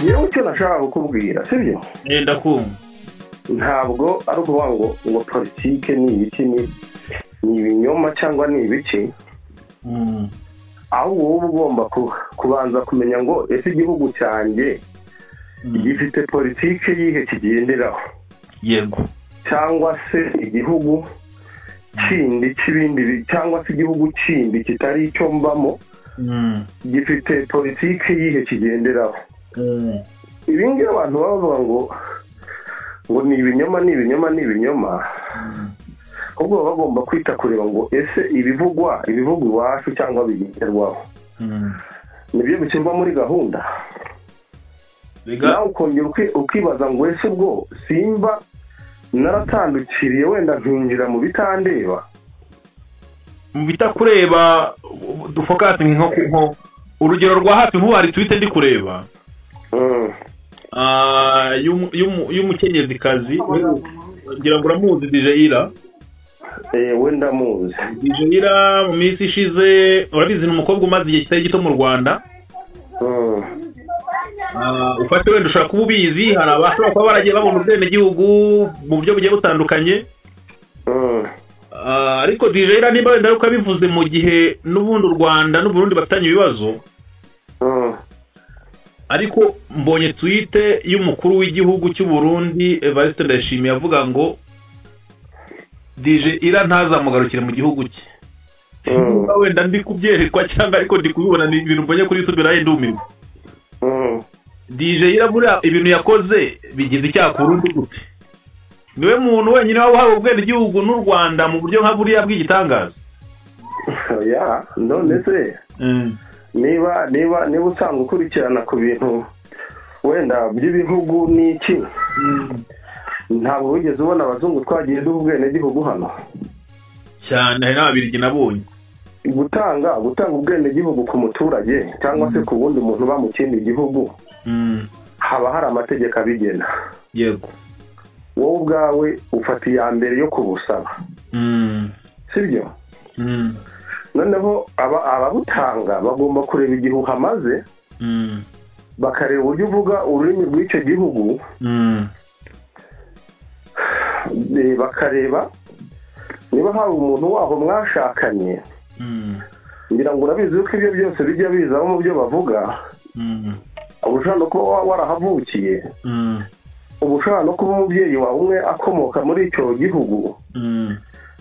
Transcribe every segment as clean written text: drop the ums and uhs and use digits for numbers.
yewe icyo nashaka kukubwira sibyo ndakumva ntabwo ari ukuvuga ngo politike ni ibiki ni ibinyoma cyangwa ni ibiki aho wowe ugomba kubanza kumenya ngo ese igihugu cyanjye gifite politike yihe kigenderaho yego cyangwa se igihugu kindi kibindi cyangwa se igihugu kindi kitari icyo mbamo gifite politike yihe kigenderaho ibi ngibi abantu bavuga ngo ni ibinyoma ahubwo baba bagomba kwita kureba ngo ese ibivugwa iwacu cyangwa bigenderwaho nibyo bishyirwa muri gahunda nawe ukongera ukibaza ngo ese ubwo simba naratandukiriye wenda nkinjira mu bitandeba mu bitakureba dufokate nko urugero rwa hafi nk'uwari twite ndi kureba y'umukenyezikazi ngira ngo uramuzi Dijeira wenda muzi Dijeira mu minsi ishize urabizi ni umukobwa umaze igihe kitari gito mu Rwanda ufate wenda ushaka kuba ubizi hari abashobora kuba baragiye babona ubwenegihugu mu buryo bugiye butandukanye ariko Dijeira niba wenda ariko abivuze mu gihe n'ubundi u Rwanda n'Uburundi bafitanye ibibazo ariko mbonye tweete y'umukuru w'igihugu cy'u Burundi Evariste Ndayishimiye avuga ngo Dijeira ntazamugarukire mu gihugu cye wenda ndi kubyerekwa cyangwa ariko ndi kubibona ni ibintu mbonye kuri YouTube naye ndumirwa Dijeira buriya ibintu yakoze bigize icyaha ku Burundi gute niwe muntu wenyine waba uhawe ubwenegihugu n'u Rwanda mu buryo nka buriya bw'igitangaza ya none se niba usanga ukurikirana ku bintu wenda by'ibihugu n'iki ntabwo wigeze ubona abazungu twagiye duha ubwenegihugu hano cyane hari n'ababirigi nabonye gutanga ubwenegihugu ku muturage cyangwa se ku wundi muntu uba mu kindi gihugu haba hari amategeko abigena yego wowe ubwawe ufata iya mbere yo kubusaba sibyo noneho ababutanga bagomba kureba igihe uhamaze bakareba uburyo uvuga ururimi rw'icyo gihugu bakareba niba hari umuntu waho mwashakanye ngira ngo urabizi ko ibyo byose bijya bizaho mu byo bavuga uba ushobora no kuba warahavukiye uba ushobora no kuba umubyeyi wawe umwe akomoka muri icyo gihugu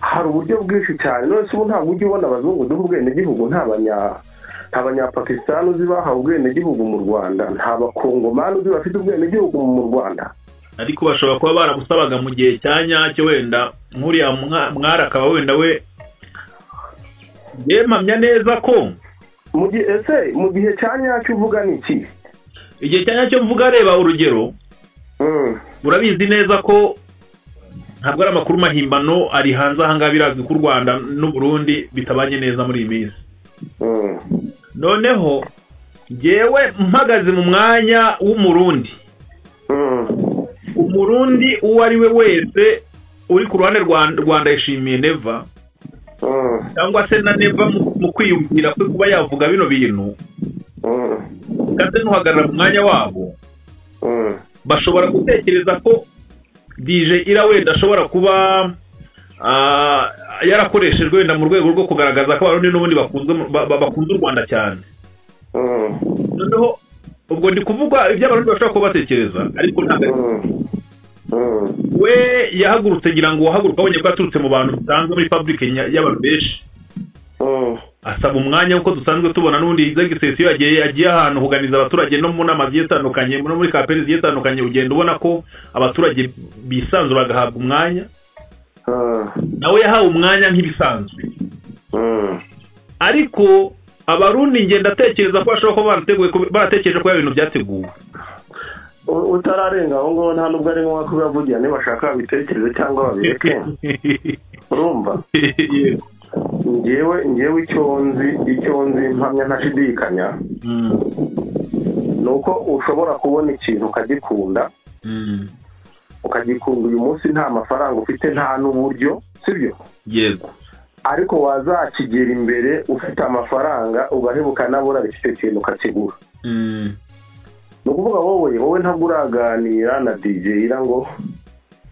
hari uburyo bwinshi cyane none se ubu ntabwo ujya ubona abazungu duha ubwenegihugu nta banyapakisitani uzi bahawe ubwenegihugu mu Rwanda nta bakongomani uzi bafite ubwenegihugu mu Rwanda ariko bashobora kuba barabusabaga mu gihe cya nyacyo wenda nk'uriya mwari akaba wenda we yemamya neza ko mu gihe cya nyacyo uvuga ni iki igihe cya nyacyo mvuga reba urugero urabizi neza ko ntabwo ari amakuru mahimbano ari hanze aha ngaha birazwi ko u Rwanda n'Uburundi bitabanye neza muri iyi minsi noneho ngewe mpagaze mu mwanya w'umurundi umurundi uwo ari we wese uri ku ruhande rwa Ndayishimiye Neva cyangwa se na Neva mu kwiyumvira kwe kuba yavuga bino bintu kandi ntuhagarara mu mwanya wabo bashobora gutekereza ko Dijeira wenda ashobora kuba yarakoreshejwe wenda mu rwego rwo kugaragaza ko abarundi n'ubundi bakunze u Rwanda cyane noneho ubwo ndi kuvuga ibyo abarundi bashobora kuba batekereza ariko ntabwo we yahagurutse ngira ngo wahaguruka abonye ko yaturutse mu bantu bisanzwe muri public y'abantu benshi asaba umwanya uko dusanzwe tubona n'undi executive yagiye ahantu kuganiza abaturage no mu nama zigiye zitandukanye no muri kampeni zigiye zitandukanye ugenda ubona ko abaturage bisanzura bagahabwa umwanya nawe yahawe umwanya nk'ibisanzwe ariko abarundi ngenda atekereza ko bashobora kuba baratekereje ko ibintu byateguwe utararenga aho ngaho nta nubwo ari ngombwa kubivugira niba bashaka babitekereze cyangwa babireke urumva ngewe icyo nzi mpamya ntashidikanya ni uko ushobora kubona ikintu ukagikunda uyu munsi nta mafaranga ufite nta n'uburyo sibyo yego ariko wazakigera imbere ufite amafaranga ugahebuka nabura icyo kintu ukakigura no kuvuga wowe ntabwo uraganira na DJ ira ngo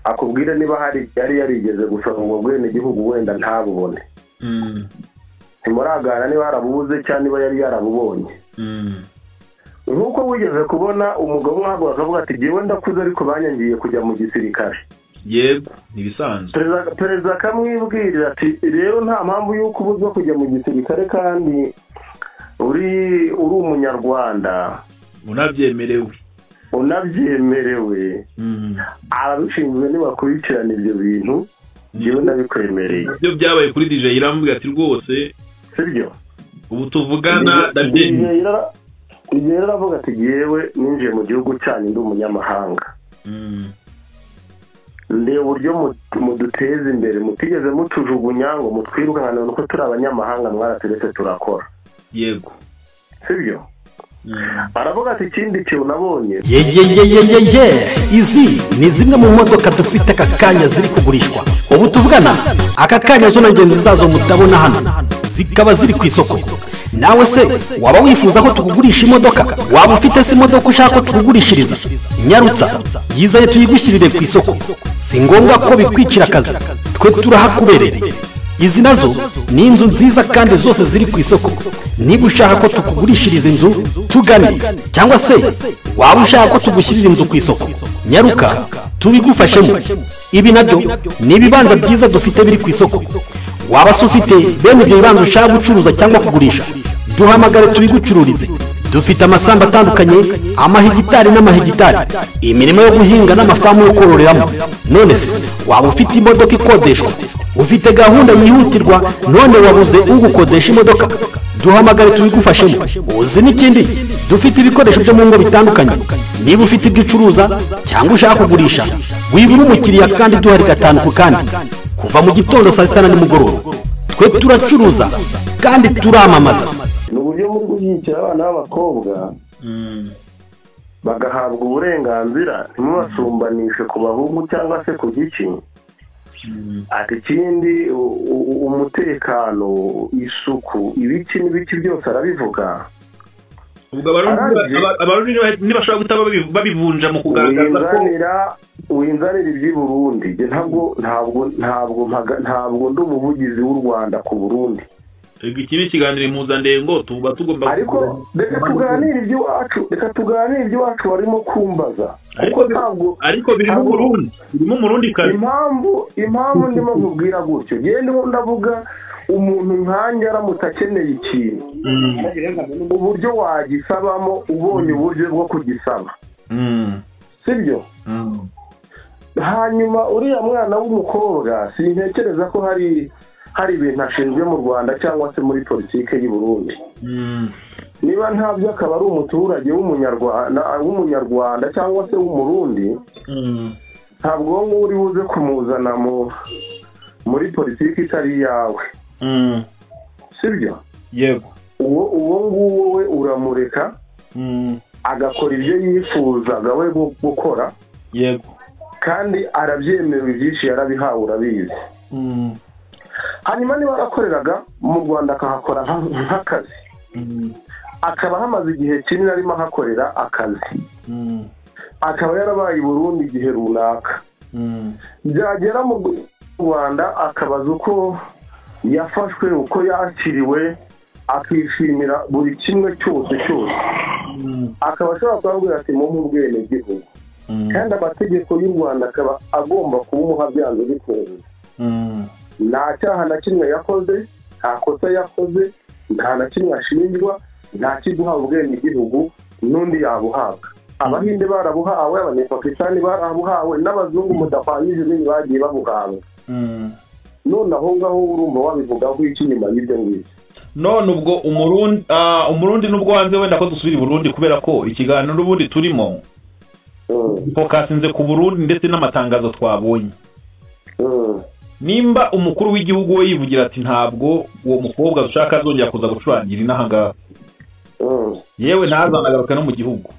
akubwire niba hari yari yarigeze gusaba ngo bwene gihugu wenda ntabubone ntimuragana niba harabubuze cyane niba yari yarabubonye nkuko wigeze kubona umugabo ntabwo akavuga ati jewe ndakuze ariko banyangiye kujya mu gisirikare yego nibisanzwe perezida akamwibwirira ati rero nta mpamvu y'uko ubuzwa kujya mu gisirikare kandi uri umunyarwanda unabyemerewe ababishinzwe nibakurikirana ibyo bintu jewe ndabikwemereye ibyo byabaye kuri DJ iramubwira ati rwose sibyo ubu tuvugana ndabyemeye igihe aravuga ati yewe ninjiye mu gihugu cyanyu ndi umunyamahanga ndeba uburyo muduteza imbere mutigeze mutujugunya ngo mutwirukankane nuko turi abanyamahanga mwaraturetse turakora yego sibyo aravuga ati ikindi cyo nabonye izi ni zimwe mu modoka dufite aka kanya ziri kugurishwa ubu tuvugana aka kanya zo n'ingenzi zazo mutabona hano zikaba ziri ku isoko nawe se waba wifuza ko tukugurisha imodoka waba ufite se imodoka ushaka ko tukugurishiriza nyarutsa yizaye tuyigushyirire ku isoko si ngombwa ko bikwicira akazi twe turahakubereye izi nazo ni inzu nziza kandi zose ziri ku isoko niba ushaka ko tukugurishiriza inzu tugane cyangwa se waba ushaka ko tugushyirira inzu ku isoko nyaruka tubigufashemo ibi nabyo ni ibibanza byiza dufite biri ku isoko waba se ufite bene ibyo bibanza ushaka gucuruza cyangwa kugurisha duhamagare tubigucururize dufite amasambu atandukanye amahegitari n'amahegitari imirimo yo guhinga n'amafamu yo kororeramo none se waba ufite imodoka ikodeshwa ufite gahunda yihutirwa none wabuze ugukodesha imodoka duhamagare tubigufashemo uzi n'ikindi dufite ibikoresho byo mu ngo bitandukanye niba ufite ibyo ucuruza cyangwa ushaka kugurisha wibura umukiriya kandi duhari gatanu ku kandi kuva mu gitondo saa sita na nimugoroba twe turacuruza kandi turamamaza ni uburyo muri gushyigikira abana b'abakobwa bagahabwa uburenganzira ntimubasumbanishe ku bahungu cyangwa se ku giki ati ikindi umutekano isuku ibiki n'ibiki byose arabivuga ubwo abarundi ntibashobora guta babivunja mu kugaragaza ko winzanira iby'i Burundi ntabwo ndi umuvugizi w'u Rwanda ku Burundi iki ni ikiganiro impuzandengo tuba tugomba ariko reka tuganire iby'iwacu barimo kumbaza ariko birimo Murundi kazi impamvu ndimo nkubwira gutyo yewe ndimo ndavuga umuntu nkanjye aramutse akeneye ikintu uburyo wagisabamo ubonye uburyo bwo kugisaba sibyo hanyuma uriya mwana w'umukobwa sintekereza ko hari ibintu ashinzwe mu Rwanda cyangwa se muri politike y'u Burundi niba ntabyo akaba ari umuturage w'umunyarwanda cyangwa se w'umurundi ntabwo ngo uri buze kumuzana muri politike itari yawe sibyo yego uwo nguwo we uramureka agakora ibyo yifuzaga we gukora yego kandi arabyemerewe byinshi yarabihawe urabizi hanyuma niba arakoreraga mu Rwanda akahakora nk'akazi akaba hamaze igihe kinini arimo ahakorera akazi akaba yarabaye i Burundi igihe runaka byagera mu Rwanda akabaza uko yafashwe uko yakiriwe akishimira buri kimwe cyose akaba ashobora kubabwira ati mu bwene gihugu kandi amategeko y'u Rwanda akaba agomba kumuha byanze bikunze nta cyaha na kimwe yakoze nta kosa yakoze nta na kimwe ashinjwa nta kiduhawe ubwene igihugu n'undi yabuhabwa abahinde barabuhawe abanyapakistani barabuhawe n'abazungu mudapangije ibindi bagiye babuhabwa none aho ngaho urumva wabivugaho iki nyuma y'ibyo ngibyo none ubwo umurundi n'ubwo hanze wenda ko dusubira i Burundi kubera ko ikiganiro n'ubundi turimo fokasinze ku Burundi ndetse n'amatangazo twabonye nimba umukuru w'igihugu we yivugira ati ntabwo uwo mukobwa dushaka azongera kuza gucurangira inahangaha yewe ntazanagaruka no mu gihugu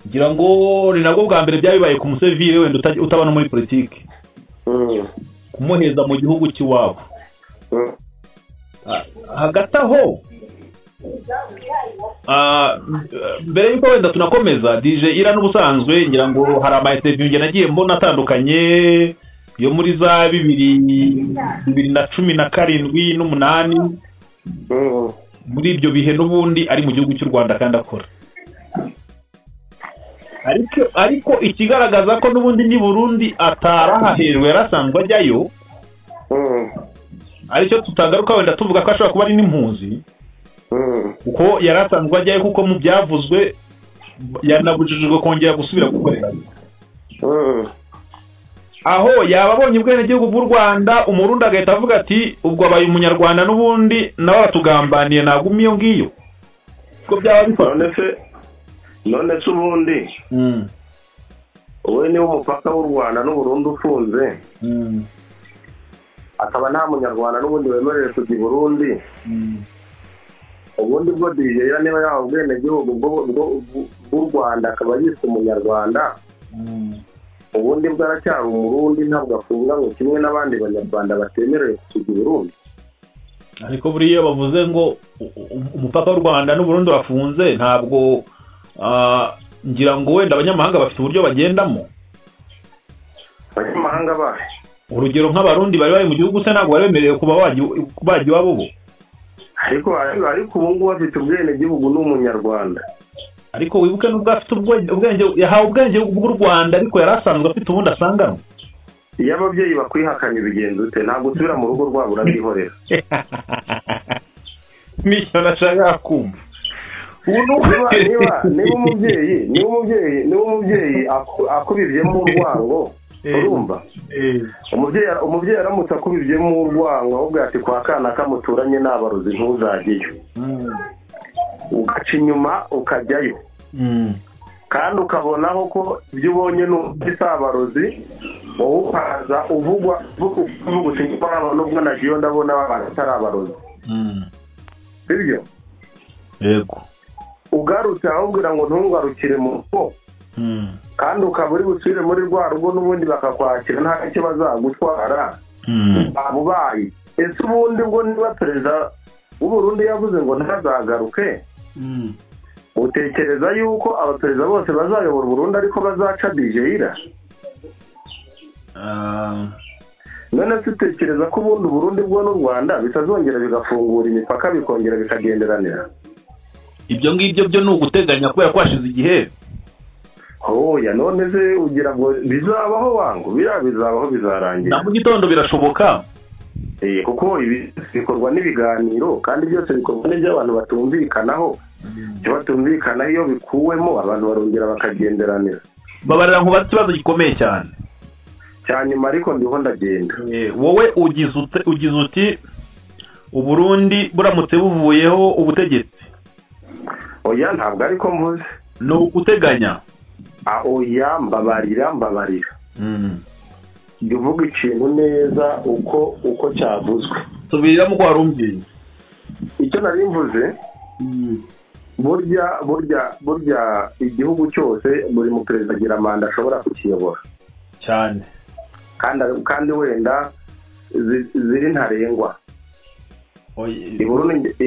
ngira ngo ni nabwo bwa mbere byabibaye ku musevire wenda utaba no muri politiki kumuheza mu gihugu cy'iwabo hagati aho mbere y'uko wenda tunakomeza DJ Ira n'ubusanzwe ngira ngo hari ama interview nge nagiye mbona atandukanye yo muri za 2017 n'umunani muri ibyo bihe n'ubundi ari mu gihugu cy'u Rwanda kandi akora ariko ikigaragaza ko n'ubundi ni Burundi atarahaherwe yarasanzwe ajyayo aricyo tutagaruka wenda tuvuga ko ashobora kuba ari n'impunzi kuko yarasanzwe ajyayo kuko mu byavuzwe yanabujijwe kongera gusubira gukorera aho yababonye ubwenegihugu bw'u Rwanda umurundi agahita avuga ati ubwo abaye umunyarwanda n'ubundi nawe aratugambaniye naguma iyo ngiyo ko byaba bikora none se ubundi wowe niba umupaka w'u Rwanda n'Uburundi ufunze akaba nta munyarwanda n'ubundi wemerewe kujya i Burundi ubundi bwo DJ niba yahawe ubwenegihugu bw'u Rwanda akaba yitwa umunyarwanda ubundi bwaracyari umurundi ntabwo afunga ngo kimwe n'abandi banyarwanda batemerewe kujya i Burundi ariko buriya bavuze ngo umupaka w'u Rwanda n'Uburundi wafunze ntabwo ngira ngo wenda abanyamahanga bafite uburyo bagendamo abanyamahanga bahe urugero nk'abarundi bari bari mu gihugu se ntabwo bari bemerewe kuba bajya iwabo bo ariko ubu ngubu bafite ubwenegihugu n'umunyarwanda ariko wibuke n'ubwo afite ubwenge yahawe ubwenge bw'u Rwanda ariko yari asanzwe afite ubundi asanganywe iyo ababyeyi bakwihakanye ubigenza ute ntabwo usubira mu rugo rwabo urabihorera nicyo nashaka kumva niba umubyeyi akubibyemo urwango urumva umubyeyi aramutse akubibyemo urwango ahubwo ati kwa kana kamuturanye n'abarozi ntuzajyeyo ugaca inyuma ukajyayo kandi ukabonaho ko ibyo ubonye n'ufite abarozi wowe ukaza uvuga uti nubwo nagiye ndabona abantu atari abarozi sibyo yego ugarutse ahubwira ngo ntungarukire mu rugo kandi ukaba uri busubire muri rwa rugo n'ubundi bakakwakira nta cyo bazagutwara waba ubaye ese ubundi bwo niba perezida w'Uburundi yavuze ngo ntazagaruke utekereza yuko abaperezida bose bazayobora Burundi ariko bazaca DJ Ira none se utekereza ko ubundi Burundi bwo n'u Rwanda bitazongera bigafungura imipaka bikongera bikagenderanira ibyo ngibyo byo ni uguteganya kubera kwashize igihe oya none se ugira ngo bizabaho wangu bizabaho bizarangira na mu gitondo birashoboka kuko ibi bikorwa n'ibiganiro kandi byose bikorwa n'iby'abantu batumvikanaho icyo batumvikana iyo bikuwemo abantu barongera bakagenderanira babarira nkubaza ikibazo gikomeye cyane cyanyuma ariko ndiho ndagenda wowe ugize uti Uburundi buramutse buvuyeho ubutegetsi oya ntabwo ariko mvuze ni uguteganya oya mbabarira jya uvuga ikintu neza uko cyavuzwe tubiriramo ko warumviye icyo nari mvuze burya igihugu cyose buri muperezida agira manda ashobora kukiyobora cyane kandi wenda ziri ntarengwa i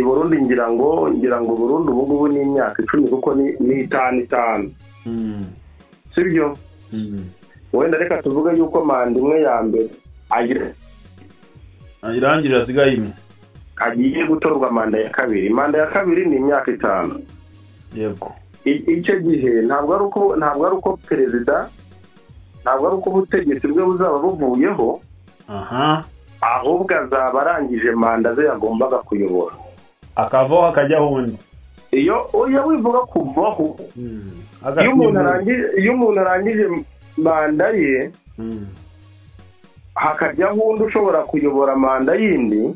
Burundi ngira ngo Burundi ubu ngubu ni imyaka 10 kuko ni 5 sibyo wenda reka tuvuge yuko manda imwe ya mbere ayirangirira asigaye imwe agiye gutorwa manda ya kabiri ni imyaka 5 yego icyo gihe ntabwo ari uko perezida ntabwo ari uko ubutegetsi bwe buzaba buvuyeho ahubwo azaba arangije manda ze yagombaga kuyobora akavaho akajyaho undi iyo wivuga kuvaho iyo umuntu arangije manda ye hakajyaho undi ushobora kuyobora manda yindi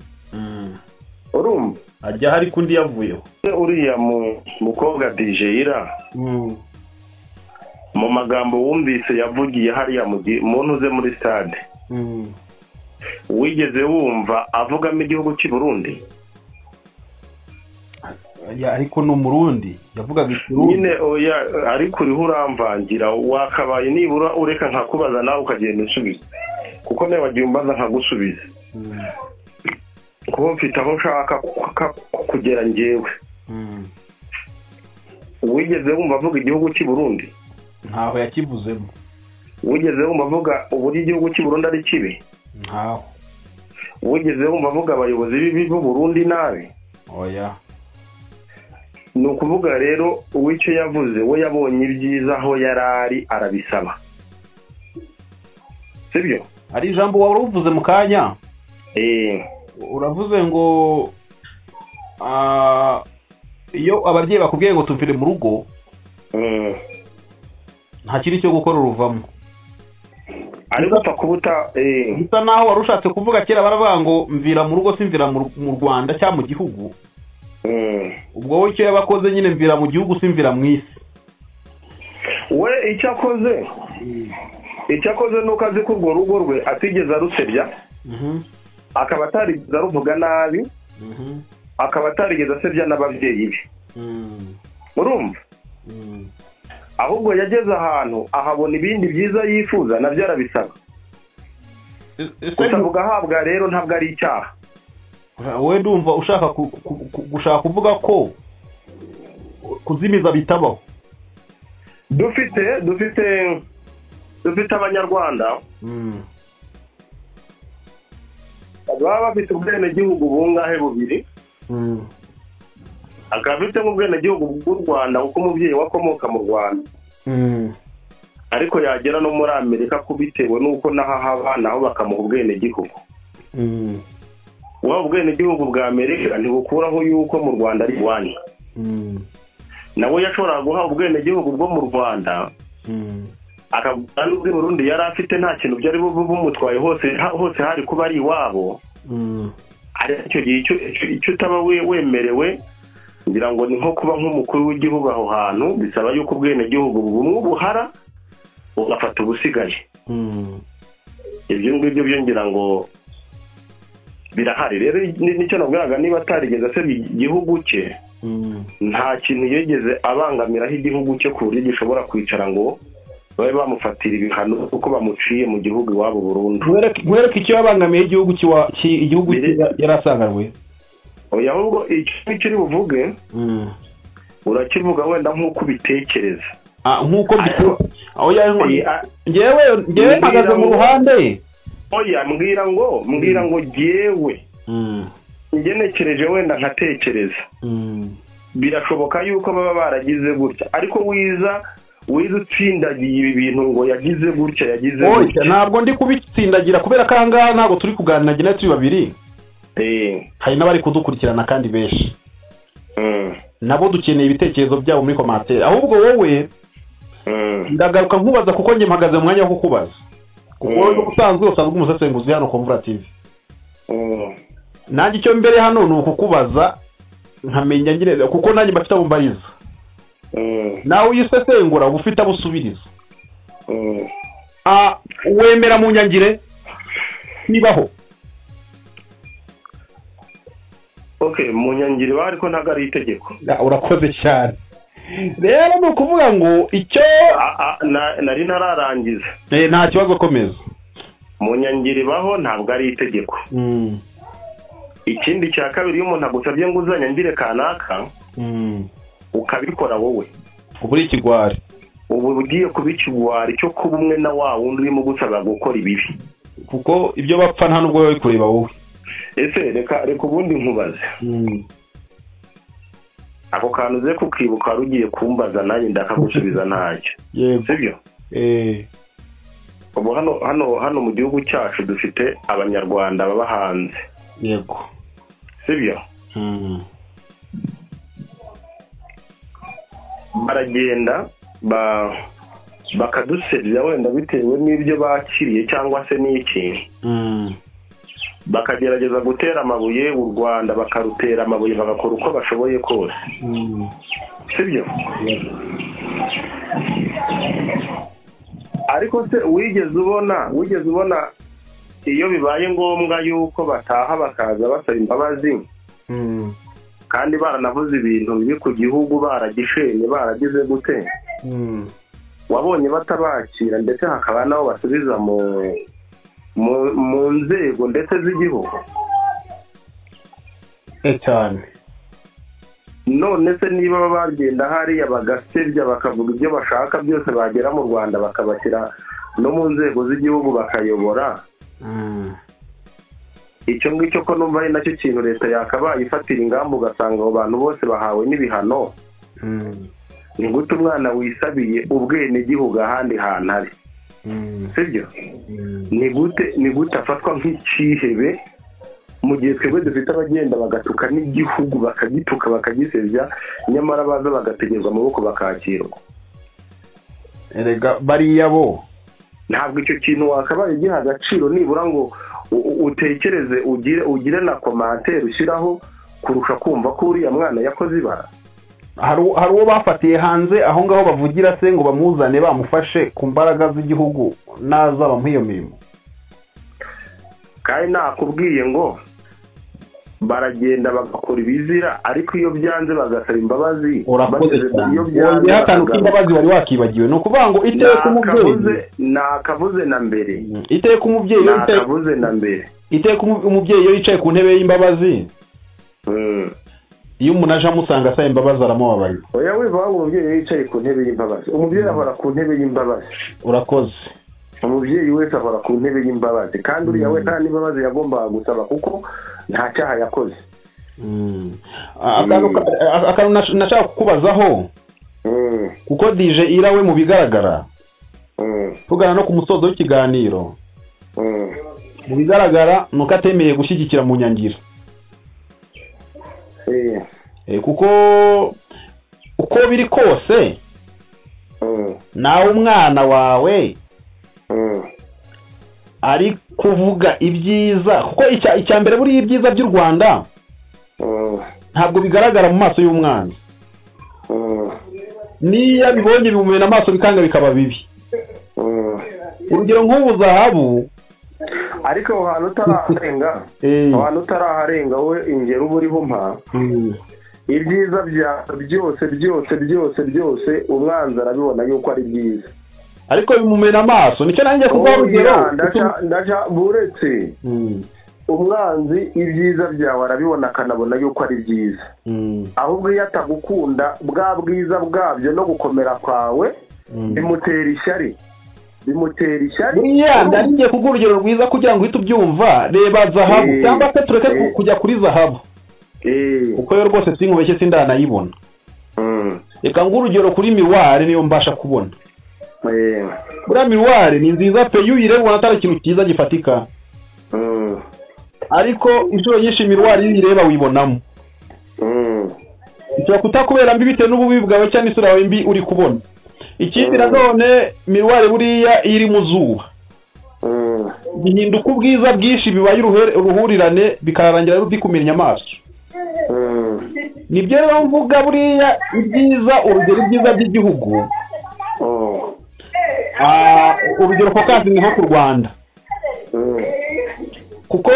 urumva ajya hari kundi yavuyeho uriya mukobwa DJ Ira mu magambo wumvise yavugiye hariya mu ntuze muri stade wigeze wumva avugamo igihugu cy'u Burundi ariko no Murundi yavugaga ikirundi nyine oya ariko uriho uramvangira wakabaye nibura ureka nkakubaza nawe ukagenda usubiza kuko nawe wagiye umbaza nkagusubiza kuko mfite aho nshaka kugera njyewe wigeze wumva avuga igihugu cy'i Burundi? ntaho yakivuzemo. wigeze wumva avuga uburyo igihugu cy'i Burundi ari kibi? ntaho. wigeze wumva avuga abayobozi b'u Burundi nabi? oya. ni ukuvuga rero uw'icyo yavuze we yabonye ibyiza aho yari ari arabisaba, sibyo? hari ijambo wari uvuze mu kanya, uravuze ngo iyo ababyeyi bakubwiye ngo tuvire mu rugo nta kindi cyo gukora uruvamo, ariko upfa kubuta bisa naho wari ushatse kuvuga kera baravuga ngo mvira mu rugo simvira mu Rwanda cyangwa mu gihugu. ubwo wowe icyo yabakoze nyine mvira mu gihugu simvira mu isi. we icyo akoze nuko azi ko urwo rugo rwe atigeze arusebya, akaba atarigeze aruvuga nabi, akaba atarigeze asebya n'ababyeyi be, urumva? ahubwo yageze ahantu ahabona ibindi byiza yifuza nabyo arabisaba. gusabuga ahabwa rero ntabwo ari icyaha. wowe ndumva ushaka gushaka kuvuga ko kuzimiza bitabaho. dufite abanyarwanda baba bafite ubwenegihugu bungahe bubiri, akaba afite nk'ubwenegihugu bw'u Rwanda kuko umubyeyi we akomoka mu Rwanda, ariko yagera no muri Amerika ko bitewe n'uko naho haba naho bakamuha ubwenegihugu. waba ubwenegihugu bwa Amerika ntibukuraho yuko mu Rwanda ari iwanyu. nawe yashobora guha ubwenegihugu bwo mu Rwanda akavuga n'ubwo Burundi yari afite nta kintu byari bumutwaye, hose hari kuba ari iwabo. ariko icyo gihe icyo utaba wemerewe ngira ngo ni nko kuba nk'umukuru w'igihugu aho hantu, bisaba yuko ubwenegihugu bumwe buhara ugafata ubusigaye. ibyo ngibyo byo ngira ngo birahari. rero nicyo nabwiraga, niba atarigeze asebya igihugu cye nta kintu yigeze abangamiraho igihugu cye ku buryo gishobora kwicara ngo babe bamufatira ibihano kuko bamuciye mu gihugu iwabo burundu. mwereke icyo yabangamiye igihugu yari asanganwe. oya, ahubwo icyo uri buvuge urakivuga wenda nk'uko ubitekereza. nk'uko ngewe mpagaze mu ruhande. oya, mbwira ngo jyewe ngenekereje wenda nkatekereza. birashoboka yuko baba baragize gutya, ariko wiza utsindagiye ibi bintu ngo yagize gutya. ntabwo ndi kubitsindagira kubera ko ahangaha ntabwo turi kuganira turi babiri. hari n'abari kudukurikirana kandi benshi, nabo dukeneye ibitekerezo byabo muri komantere. ahubwo wowe ndagaruka nkubaza kuko njye mpagaze mu mwanya wo kukubaza, kuko wowe usanzwe umusesenguzi hano Komvura TV. nanjye icyo mbere hano ni ukukubaza nkamenya nyine, kuko nanjye mbafite abo mbariza. nawe uyisesengura uba ufite abo usubiriza. wemera mu nyangire nibaho? mu nyangire baho, ariko ntabwo ari itegeko. urakoze cyane. rero ni ukuvuga ngo icyo nari ntararangiza. nta kibazo, komeza. mu nyangire baho ntabwo ari itegeko. ikindi cya kabiri, iyo umuntu agusabye ngo uzanyangire kanaka ukabikora wowe uba uri ikigwari, ubu ugiye kuba ikigwari cyo kuba umwe na wa wundi urimo gusaba gukora ibibi, kuko ibyo bapfa nta nubwo bari kureba wowe. ese reka ubundi nkubaze ako kantu uze kukibuka wari ugiye kumbaza nanjye ndakagusubiza ntacyo, sibyo? ubu hano mu gihugu cyacu dufite abanyarwanda baba hanze, yego, sibyo? baragenda bakadusebya wenda bitewe n'ibyo bakiriye cyangwa se n'iki, bakagerageza gutera amabuye u Rwanda, bakarutera amabuye, bagakora uko bashoboye kose, sibyo? ariko se wigeze ubona iyo bibaye ngombwa yuko bataha bakaza basaba imbabazi kandi baranavuze ibintu bibi ku gihugu, baragishenye, baragize gute, wabonye batabakira ndetse hakaba nabo basubiza mu nzego ndetse z'igihugu? cyane. none se niba bagenda hariya bagasebya bakavuga ibyo bashaka byose bagera mu Rwanda bakabashyira no mu nzego z'igihugu bakayobora icyo ngicyo ko numva ari nacyo kintu leta yakabaye ifatira ingamba ugasanga abo bantu bose bahawe n'ibihano ni gute umwana wisabiye ubwenegihugu ahandi hantu ari sibyo ni gute afatwa nk'ikihebe mu gihe twebwe dufite abagenda bagatuka n'igihugu bakagituka bakagisebya nyamara baza bagategerwa amaboko bakakirwa erega bariya bo ntabwo icyo kintu wakabaye giha agaciro nibura ngo utekereze ugire na komantere ushyiraho kurusha kumva ko uriya mwana yakoze ibara. hari uwo bafatiye hanze aho ngaho bavugira se ngo bamuzane bamufashe ku mbaraga z'igihugu naza bamuha iyo mirimo kandi nakubwiye ngo baragenda bagakora ibizira ariko iyo byanze bagasaba imbabazi iyo byanze hatanduka imbabazi wari wakibagiwe no kuvuga ngo iteka umubyeyi nakavuze na mbere iteka umubyeyi nakavuze na mbere iteka umubyeyi iyo yicaye ku ntebe y'imbabazi iyo umuntu aje amusanga asaba imbabazi aramubabaye oya wivuga ngo umubyeyi yicaye ku ntebe y'imbabazi umubyeyi ahora ku ntebe y'imbabazi urakoze umubyeyi wese ahora ku ntebe y'imbabazi kandi uriya we nta n'imbabazi yagombaga gusaba kuko nta cyaha yakoze. akantu nashaka kukubazaho kuko dije irawe mu bigaragara tugana no ku musozo w'ikiganiro mu bigaragara nuko atemeye gushyigikira mu nyangira kuko uko biri kose nawe umwana wawe ari kuvuga ibyiza kuko icya mbere buriya ibyiza by'u Rwanda ntabwo bigaragara mu maso y'umwana niyo bibonye bimumena amaso bikanga bikaba bibi urugero nk'ubu Zahabu ariko ahantu utaraharenga we ingero uba uriho mpa ibyiza byose umwanzi arabibona yuko ari byiza ariko bimumena amaso nicyo nanjye kuvuga urugero buretse umwanzi ibyiza byawe arabibona akanabona yuko ari byiza ahubwo iyo atagukunda bwa bwiza bwabyo no gukomera kwawe bimutera ishyari buriya ndaringiye kuguha urugero rwiza kugira ngo uhite ubyumva reba Zahabu cyangwa se tureke kujya kuri Zahabu kuko yo rwose sinkubeshye sindanayibona reka nguhe urugero kuri Miruwari niyo mbasha kubona buriya Miruwari ni nziza pe iyo uyireba ubona atari ikintu cyiza gifatika ariko inshuro nyinshi Miruwari iyo uyireba wibonamo ishobora kutakubera mbi bitewe n'ububi bwawe cyangwa isura yawe mbi uri kubona ikindi nanone Miruwari buriya iri mu zuba gihinduka ubwiza bwinshi bibaye uruhurirane bikarangira bikumenya amaso nibyo rero mvuga buriya ibyiza urugero ibyiza by'igihugu urugero fokazi ni nko ku Rwanda kuko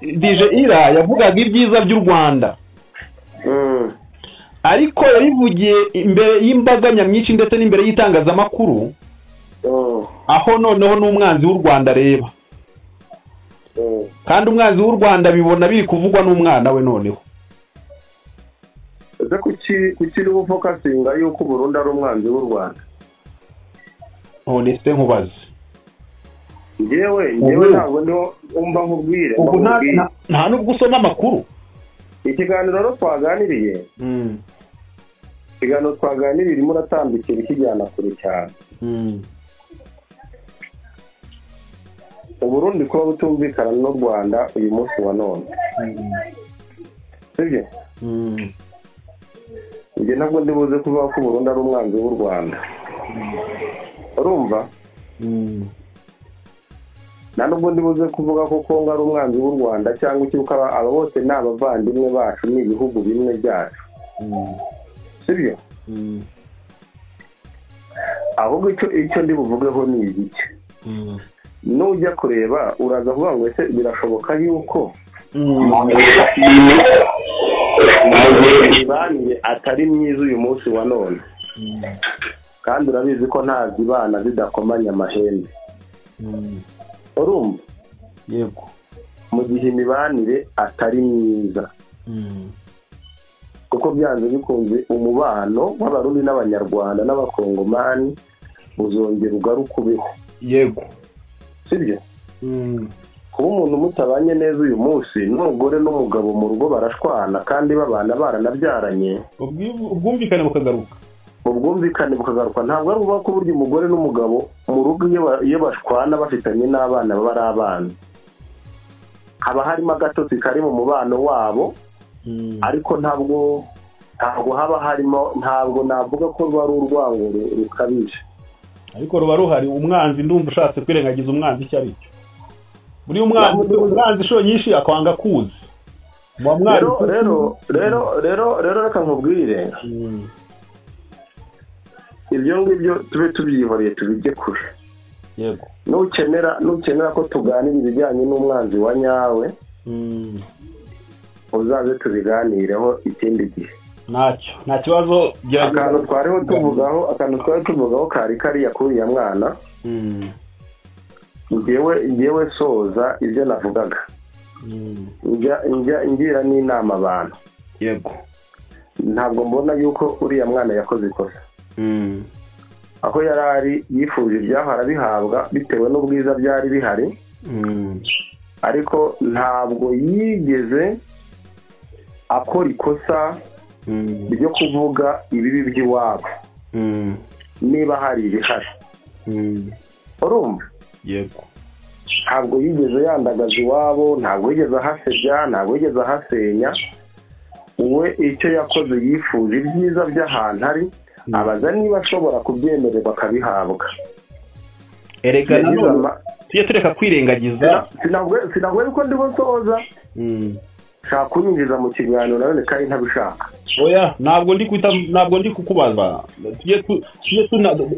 dije ira yavugaga ibyiza by'u Rwanda ariko yabivugiye imbere y'imbaga nyamwinshi ndetse n'imbere y'itangazamakuru aho noneho n'umwanzi w'u Rwanda areba kandi umwanzi w'u Rwanda bibona biri kuvugwa n'umwana we noneho ese kuki uri gufokasinga yuko Burundi ari umwanzi w'u Rwanda none se nkubaze njyewe ntabwo niho umva nkubwire nta nubwo usoma amakuru ikiganiro rero twaganiriye ikiganiro twaganiriye irimo uratambikira ikijyana kure cyane Uburundi kuba butumvikana n'u Rwanda uyu munsi wa none sibyo njye ntabwo ndibuze kuvuga ko Burundi ari umwanzi w'u Rwanda urumva nta nubwo ndibuze kuvuga ko Kongo ari umwanzi w'u Rwanda cyangwa ikibuka aba bose ni abavandimwe bacu ni ibihugu bimwe byacu sibyo ahubwo icyo ndi buvugeho ni igiki nujya kureba uraza kuvuga ngo ese birashoboka yuko imibanire atari myiza uyu munsi wa none kandi urabizi ko nta zibana zidakomanya amahembe urumva yego mu gihe imibanire atari myiza kuko byanze bikunze umubano w'abarundi n'abanyarwanda n'abakongomani uzongera ugaruka ubeho. Yego, sibyo? kuba umuntu mutabanye neza uyu munsi n'umugore n'umugabo mu rugo barashwana kandi babana baranabyaranye, ubwumvikane bukagaruka. Ntabwo ari ukuvuga ko burya umugore n'umugabo mu rugo iyo bashwana bafitanye n'abana baba ari abana, haba harimo agatotsi kari mu mubano wabo, ariko ntabwo haba harimo, ntabwo navuga ko ruba ari urwango rukabije, ariko ruba ruhari. Umwanzi ndumva ushatse kwirengagiza umwanzi icyo ari cyo. Buri umwanzi inshuro nyinshi akwanga kuzi. Rero reka nkubwire, ibyo ngibyo tube tubyihoreye tubijye kure. Yego, nukenera ko tuganira ibijyanye n'umwanzi wa nyawe, uzaze tubiganireho ikindi gihe. Nta kibazo. Akantu twari tuvugaho kariya kuriya mwana, ngewe soza ibyo navugaga, ngira n'inama abantu. Yego, ntabwo mbona yuko uriya mwana yakoze ikosa. Aho yari ari yifuje ibyaho arabihabwa bitewe n'ubwiza byari bihari, ariko ntabwo yigeze akora ikosa ryo kuvuga ibibi by'iwabo niba hari ibihari. Urumva? Yego, ntabwo yigeze yandagaza iwabo, ntabwo yigeze ahasebya, ntabwo yigeze ahasenya. We icyo yakoze yifuje ibyiza by'ahantu ari, abaza niba ashobora kubyemererwa akabihabwa. Erega tujye tureka kwirengagiza. Sinabwo yuko ndi busoza shaka kunyinjiza mu kiganiro nawe kandi ntabishaka. Oya, ntabwo ndi kukubaza.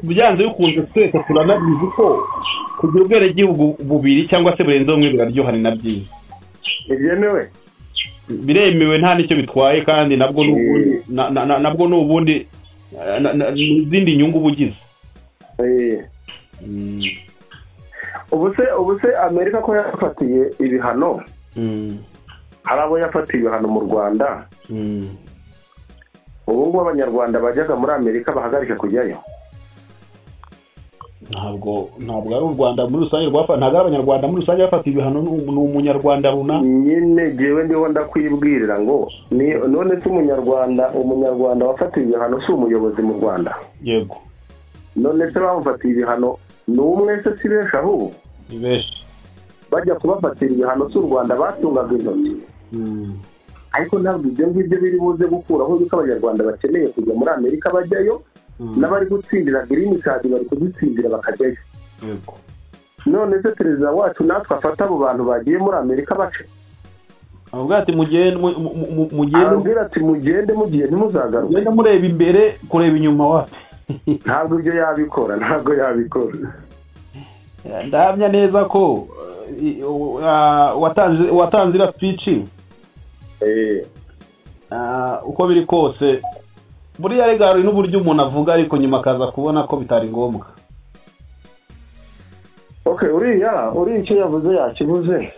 Byanze bikunze twese turanabizi ko kugira ubwenegihugu bubiri cyangwa se burenze bumwe biraryoha, ni na byiza. Biremewe, nta nicyo bitwaye, kandi nabwo n'ubundi izindi nyungu bugize. Ubu se Amerika ko yafatiye ibihano, hari abo yafatiye ibihano mu Rwanda. Ubu ngubu abanyarwanda bajyaga muri Amerika bahagarika kujyayo. Ntabwo ari u Rwanda muri rusange rwafata, ntabwo ari abanyarwanda muri rusange bafatiye ibihano, ni umunyarwanda runaka. Nyine jewe ndiho ndakwibwirira ngo none se umunyarwanda wafatiye ibihano si umuyobozi mu Rwanda? Yego. None se bamufatiye ibihano ni umwe se si benshi ahubwo? Ni benshi. Bajya kubafatira ibihano si u Rwanda batungaga intoki. Ariko ntabwo ibyo ngibyo biri buze gukuraho yuko abanyarwanda bakeneye kujya muri Amerika bajyayo, n'abari gutsindira green card bari kuzitsindira bakajyayo. Yego. None se perezida wacu natwe afata abo bantu bagiye muri Amerika bace? Avuga ati mugende mugiye ntimuzagaruke. Genda mureba imbere kureba inyuma wapi. Ntabwo ibyo yabikora. Ndahamya neza ko watanze ira speech. Uko biri kose buriya regaro n'uburyo umuntu avuga, ariko nyuma akaza kubona ko bitari ngombwa. Uriya icyo yavuze yakivuze,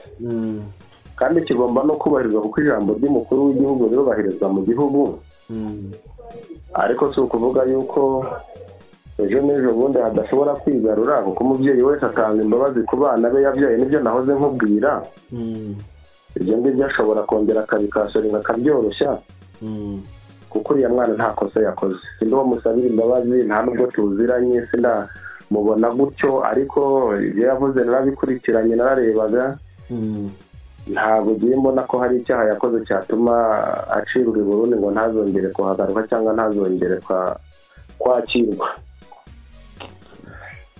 kandi kigomba no kubahirizwa kuko ijambo ry'umukuru w'igihugu rirubahirizwa mu gihugu. Ariko si ukuvuga yuko ejo n'ejo bundi hadashobora kwigarura, kuko umubyeyi wese atanga imbabazi ku bana be yabyaye. Nibyo nahoze nkubwira. Ibyo ngibyo ashobora kongera akabikasoringa akabyoroshya, kuko uriya mwana nta kosa yakoze. Sindi uwo musabira imbabazi, nta nubwo tuziranye, mubona gutyo, ariko ibyo yavuze narabikurikiranye, nararebaga. Ntabwo ugiye mbona ko hari icyaha yakoze cyatuma acirwa i Burundi ngo ntazongere kuhagaruka cyangwa ntazongere kwakirwa.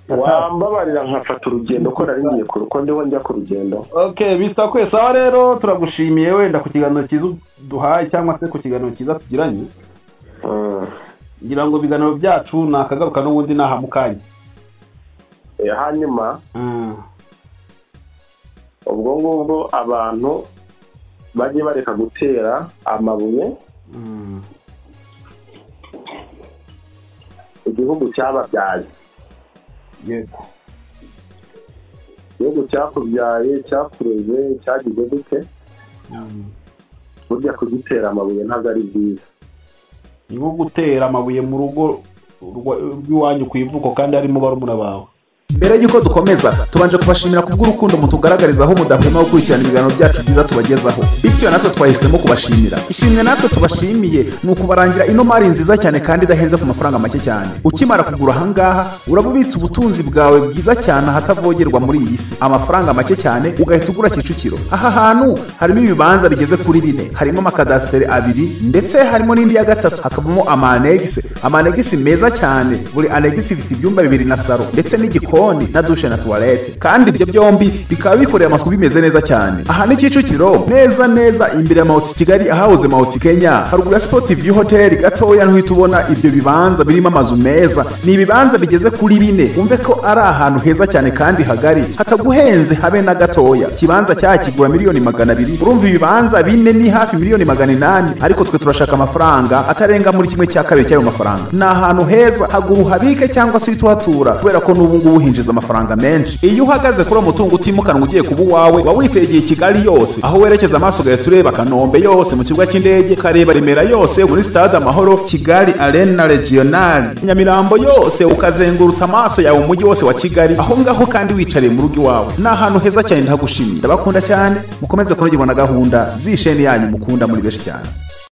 Wambabarira nkafata urugendo ko nari ngiye ko ndiho njya ku rugendo. Bisa kwese aho rero turagushimiye wenda ku kiganiro cyiza duhaye cyangwa se ku kiganiro cyiza tugiranye. Ngira ngo ibiganiro byacu nakagaruka n'ubundi nahamukanye. Hanyuma ubwo ngubwo abantu bajye bareka gutera amabuye. Igihugu cyababyaye. Yego. Igihugu cyakubyaye, cyakureze, cyagize gute? Burya kugitera amabuye ntabwo ari byiza. nko gutera amabuye mu rugo rw'iwanyu ku ivuko kandi harimo barumuna bawe. Mbere yuko dukomeza tubanje kubashimira kubw'urukundo mutugaragariza aho mudahwema gukurikirana ibiganiro byacu byiza tubagezaho, bityo natwe twahisemo kubashimira. Ishimwe natwe tubashimiye ni ukubarangira ino mari nziza cyane kandi idahenze ku mafaranga make cyane. Ukimara kugura ahangaha urabubitsa ubutunzi bwawe bwiza cyane hatavogerwa muri iyi si, amafaranga make cyane ugahita ugura Kicukiro. Aha hantu harimo ibibanza bigeze kuri 4, harimo amakadasiteri 2 ndetse harimo n'indi ya 3, hakabamo amanegisi meza cyane. Buri anegisi ifite ibyumba 2 na salo ndetse n'igikoni na dushe na toilette, kandi ibyo byombi bikaba bikoreye amasuku bimeze neza cyane. Aha ni Kicukiro neza imbere ya Mount Kigali ahahoze Mount Kenya, haruguru ya Sport View Hotel gatoya ntuhita ubona ibyo bibanza birimo amazu meza. Ni ibibanza bigeze kuri 4, umve ko ari ahantu heza cyane kandi hagari hataguhenze habe na gatoya. Kibanza cyakigura $200,000, urumva ibibanza 4 ni hafi $800,000, ariko twe turashaka amafaranga atarenga muri 1/2 cy'ayo mafaranga. Ni ahantu heza, haguru uhabike cyangwa se uhatura kubera ko n'ubu ngubu hinjiza amafaranga menshi. Iyo uhagaze kuri umutungo utimukanwa ugiye kuba uwawe wawitegeye Kigali yose, aho werekeza amaso gaye tureba Kanombe yose mu kibuga cy'indege, kareba Remera yose muri Stade Amahoro, Kigali Arena Regional, Nyamirambo yose, ukazengurutsa amaso yawe umujyi wose wa Kigali, aho ngaho kandi wicariye mu rugo iwawe. Ni ahantu heza cyane ndagushimira. Ndabakunda cyane, mukomeze kunogirwa na gahunda z'isheni yanyu mukunda muri benshi cyane.